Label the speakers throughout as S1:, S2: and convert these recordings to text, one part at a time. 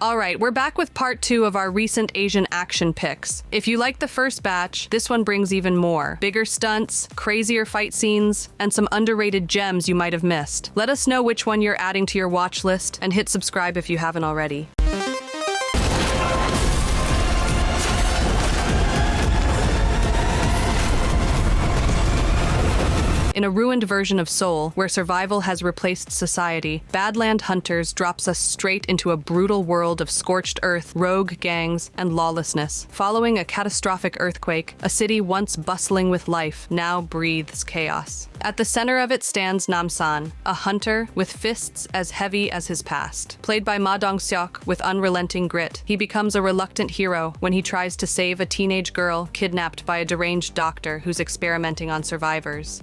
S1: Alright, we're back with part 2 of our recent Asian action picks. If you liked the first batch, this one brings even more. Bigger stunts, crazier fight scenes, and some underrated gems you might have missed. Let us know which one you're adding to your watch list, and hit subscribe if you haven't already. In a ruined version of Seoul, where survival has replaced society, Badland Hunters drops us straight into a brutal world of scorched earth, rogue gangs, and lawlessness. Following a catastrophic earthquake, a city once bustling with life now breathes chaos. At the center of it stands Namsan, a hunter with fists as heavy as his past. Played by Ma Dong-seok with unrelenting grit, he becomes a reluctant hero when he tries to save a teenage girl kidnapped by a deranged doctor who's experimenting on survivors.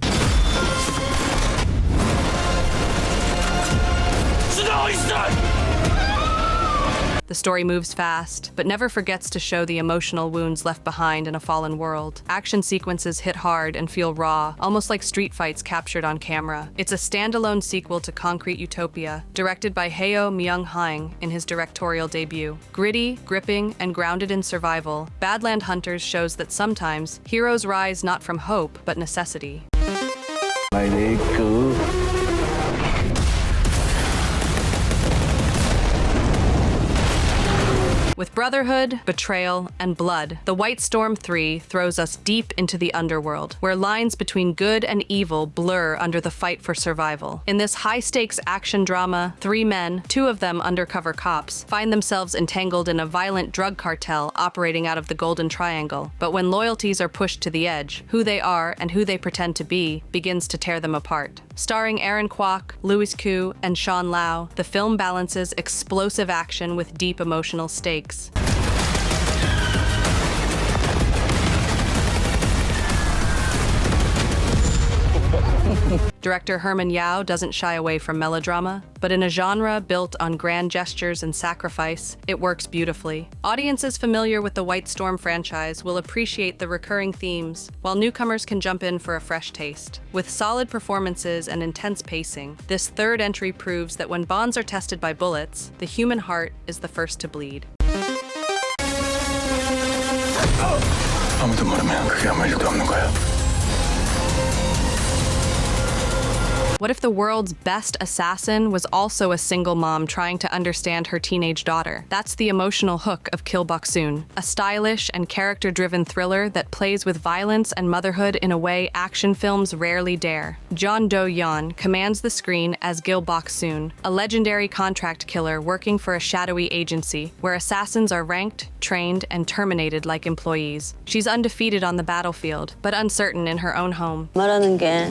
S1: The story moves fast, but never forgets to show the emotional wounds left behind in a fallen world. Action sequences hit hard and feel raw, almost like street fights captured on camera. It's a standalone sequel to Concrete Utopia, directed by Heo Myung-haeng in his directorial debut. Gritty, gripping, and grounded in survival, Badland Hunters shows that sometimes heroes rise not from hope, but necessity. With brotherhood, betrayal, and blood, The White Storm 3 throws us deep into the underworld, where lines between good and evil blur under the fight for survival. In this high-stakes action drama, 3 men, 2 of them undercover cops, find themselves entangled in a violent drug cartel operating out of the Golden Triangle. But when loyalties are pushed to the edge, who they are and who they pretend to be begins to tear them apart. Starring Aaron Kwok, Louis Koo, and Sean Lau, the film balances explosive action with deep emotional stakes. Director Herman Yao doesn't shy away from melodrama, but in a genre built on grand gestures and sacrifice, it works beautifully. Audiences familiar with the White Storm franchise will appreciate the recurring themes, while newcomers can jump in for a fresh taste. With solid performances and intense pacing, this third entry proves that when bonds are tested by bullets, the human heart is the first to bleed.
S2: 아무도 모르면 그게 아무 일도 없는 거야.
S1: What if the world's best assassin was also a single mom trying to understand her teenage daughter? That's the emotional hook of Kill Boksoon, a stylish and character-driven thriller that plays with violence and motherhood in a way action films rarely dare. Jeon Do-yeon commands the screen as Gil Boksoon, a legendary contract killer working for a shadowy agency where assassins are ranked, trained, and terminated like employees. She's undefeated on the battlefield, but uncertain in her own home.
S3: 말하는 게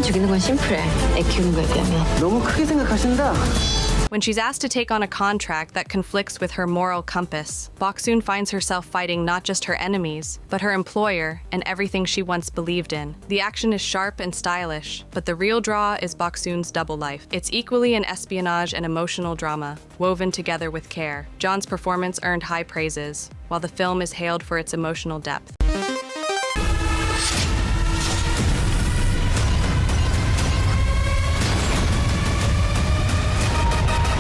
S3: 죽이는 건 심플해. 애 키우는 거에 비하면.
S4: 너무 크게 생각하신다.
S1: When she's asked to take on a contract that conflicts with her moral compass, Boksoon finds herself fighting not just her enemies, but her employer and everything she once believed in. The action is sharp and stylish, but the real draw is Boksoon's double life. It's equally an espionage and emotional drama, woven together with care. John's performance earned high praises, while the film is hailed for its emotional depth.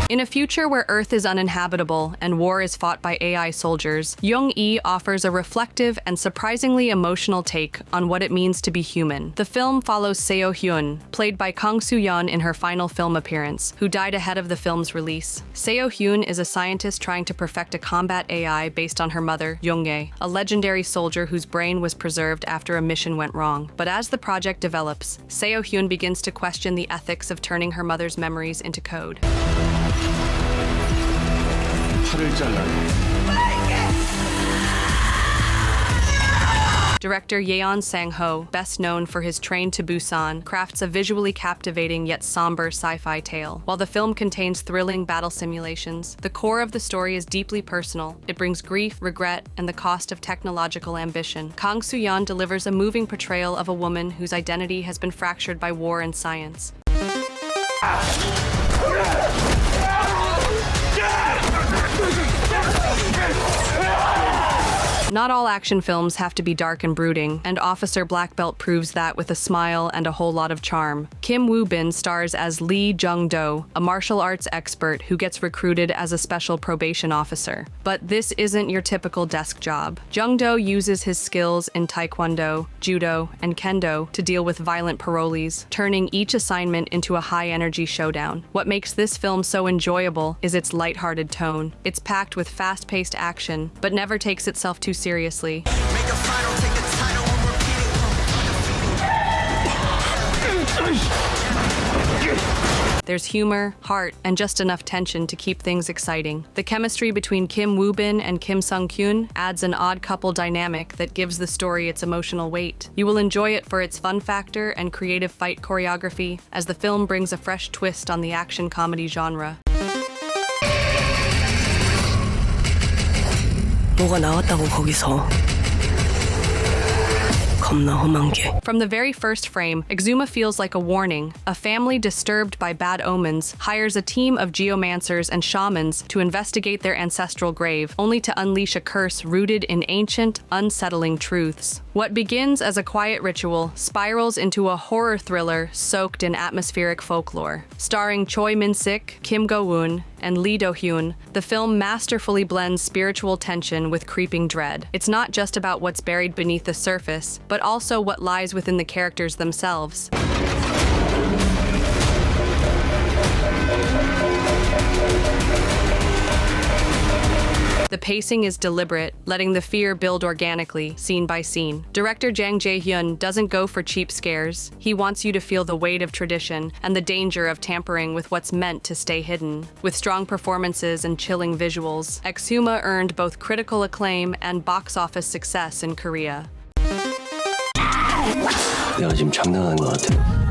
S1: In a future where Earth is uninhabitable and war is fought by AI soldiers, Jung E offers a reflective and surprisingly emotional take on what it means to be human. The film follows Seo Hyun, played by Kang Soo-yeon in her final film appearance, who died ahead of the film's release. Seo Hyun is a scientist trying to perfect a combat AI based on her mother, Jung E, a legendary soldier whose brain was preserved after a mission went wrong. But as the project develops, Seo Hyun begins to question the ethics of turning her mother's memories into code. Director Yeon Sang-ho, best known for his Train to Busan, crafts a visually captivating yet somber sci-fi tale. While the film contains thrilling battle simulations, the core of the story is deeply personal. It brings grief, regret, and the cost of technological ambition. Kang Soo-yeon delivers a moving portrayal of a woman whose identity has been fractured by war and science. Not all action films have to be dark and brooding, and Officer Black Belt proves that with a smile and a whole lot of charm. Kim Woo-bin stars as Lee Jung-do, a martial arts expert who gets recruited as a special probation officer. But this isn't your typical desk job. Jung-do uses his skills in taekwondo, judo, and kendo to deal with violent parolees, turning each assignment into a high-energy showdown. What makes this film so enjoyable is its lighthearted tone. It's packed with fast-paced action, but never takes itself too seriously. There's humor, heart, and just enough tension to keep things exciting. The chemistry between Kim Woo-bin and Kim Sung-kyun adds an odd couple dynamic that gives the story its emotional weight. You will enjoy it for its fun factor and creative fight choreography, as the film brings a fresh twist on the action comedy genre.
S4: 뭐가 나왔다고 거기서. 겁나 험한 게.
S1: From the very first frame, Exhuma feels like a warning. A family disturbed by bad omens hires a team of geomancers and shamans to investigate their ancestral grave, only to unleash a curse rooted in ancient, unsettling truths. What begins as a quiet ritual spirals into a horror thriller soaked in atmospheric folklore. Starring Choi Min-sik, Kim Go-woon, and Lee Do-hyun, the film masterfully blends spiritual tension with creeping dread. It's not just about what's buried beneath the surface, but also what lies within the characters themselves. The pacing is deliberate, letting the fear build organically, scene by scene. Director Jang Jae-hyun doesn't go for cheap scares. He wants you to feel the weight of tradition and the danger of tampering with what's meant to stay hidden. With strong performances and chilling visuals, Exhuma earned both critical acclaim and box office success in Korea.
S2: 내가 지금 장난하는 것 같아.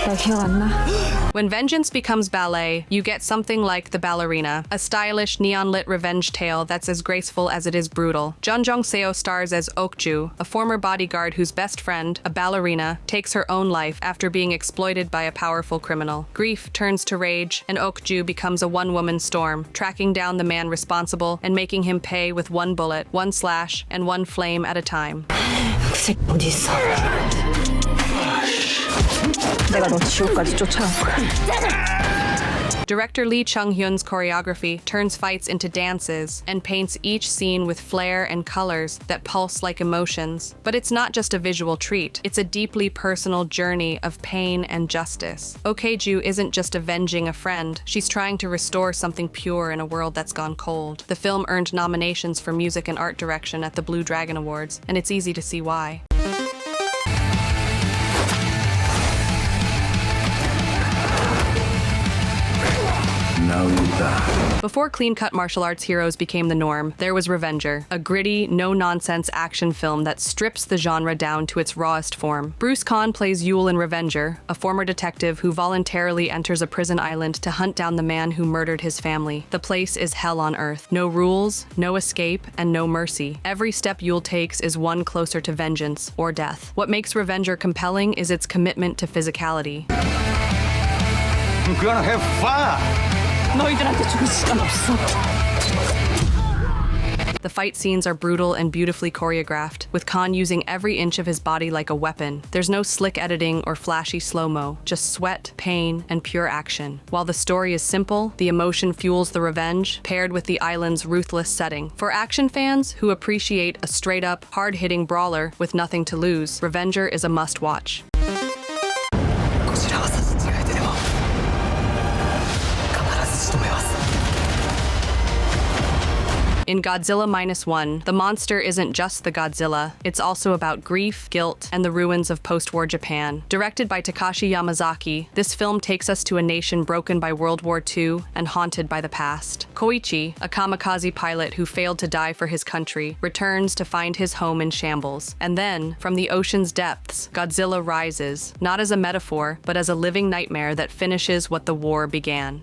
S3: 나 기억 안 나.
S1: When vengeance becomes ballet, you get something like The Ballerina, a stylish, neon-lit revenge tale that's as graceful as it is brutal. Jun Jong-seo stars as Ok-ju, a former bodyguard whose best friend, a ballerina, takes her own life after being exploited by a powerful criminal. Grief turns to rage, and Ok-ju becomes a one-woman storm, tracking down the man responsible and making him pay with one bullet, one slash, and one flame at a time.
S3: 그 새끼 어디 있어? 내가 너 지옥까지 쫓아올 거야.
S1: Director Lee Chung-hyun's choreography turns fights into dances and paints each scene with flair and colors that pulse like emotions. But it's not just a visual treat, it's a deeply personal journey of pain and justice. Ok-ju isn't just avenging a friend, she's trying to restore something pure in a world that's gone cold. The film earned nominations for music and art direction at the Blue Dragon Awards, and it's easy to see why. Before clean-cut martial arts heroes became the norm, there was Revenger, a gritty, no-nonsense action film that strips the genre down to its rawest form. Bruce Caan plays Yule in Revenger, a former detective who voluntarily enters a prison island to hunt down the man who murdered his family. The place is hell on earth. No rules, no escape, and no mercy. Every step Yule takes is one closer to vengeance or death. What makes Revenger compelling is its commitment to physicality.
S2: We're gonna have fun!
S3: 너희들한테 죽을 시간 없어.
S1: The fight scenes are brutal and beautifully choreographed, with Caan using every inch of his body like a weapon. There's no slick editing or flashy slow-mo, just sweat, pain, and pure action. While the story is simple, the emotion fuels the revenge, paired with the island's ruthless setting. For action fans who appreciate a straight-up, hard-hitting brawler with nothing to lose, Revenger is a must-watch. In Godzilla -1, the monster isn't just the Godzilla, it's also about grief, guilt, and the ruins of post-war Japan. Directed by Takashi Yamazaki, this film takes us to a nation broken by World War II and haunted by the past. Koichi, a kamikaze pilot who failed to die for his country, returns to find his home in shambles. And then, from the ocean's depths, Godzilla rises, not as a metaphor, but as a living nightmare that finishes what the war began.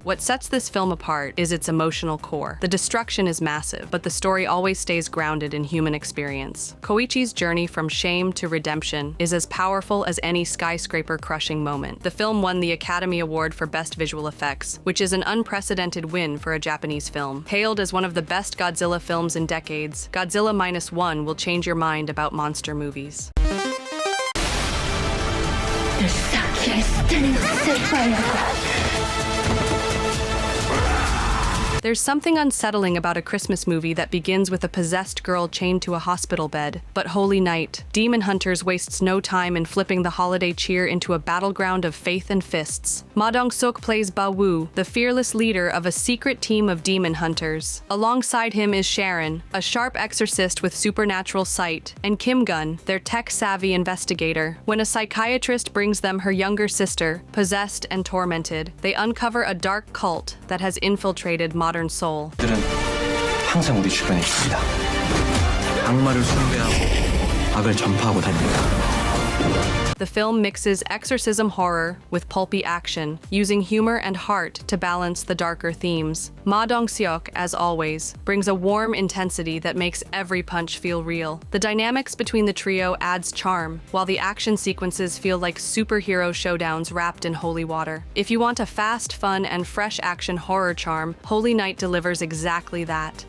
S1: What sets this film apart is its emotional core. The destruction is massive, but the story always stays grounded in human experience. Koichi's journey from shame to redemption is as powerful as any skyscraper-crushing moment. The film won the Academy Award for Best Visual Effects, which is an unprecedented win for a Japanese film. Hailed as one of the best Godzilla films in decades, Godzilla Minus One will change your mind about monster movies. There's something unsettling about a Christmas movie that begins with a possessed girl chained to a hospital bed. But Holy Night, Demon Hunters wastes no time in flipping the holiday cheer into a battleground of faith and fists. Ma Dong-seok plays Ba Woo, the fearless leader of a secret team of demon hunters. Alongside him is Sharon, a sharp exorcist with supernatural sight, and Kim Gun, their tech-savvy investigator. When a psychiatrist brings them her younger sister, possessed and tormented, they uncover a dark cult that has infiltrated modern soul.
S2: 들은 항상 우리 주변에 있습니다. 악마를 숭배하고 악을 전파하고 다닙니다.
S1: The film mixes exorcism horror with pulpy action, using humor and heart to balance the darker themes. Ma Dong-seok, as always, brings a warm intensity that makes every punch feel real. The dynamics between the trio adds charm, while the action sequences feel like superhero showdowns wrapped in holy water. If you want a fast, fun, and fresh action horror charm, Holy Night delivers exactly that.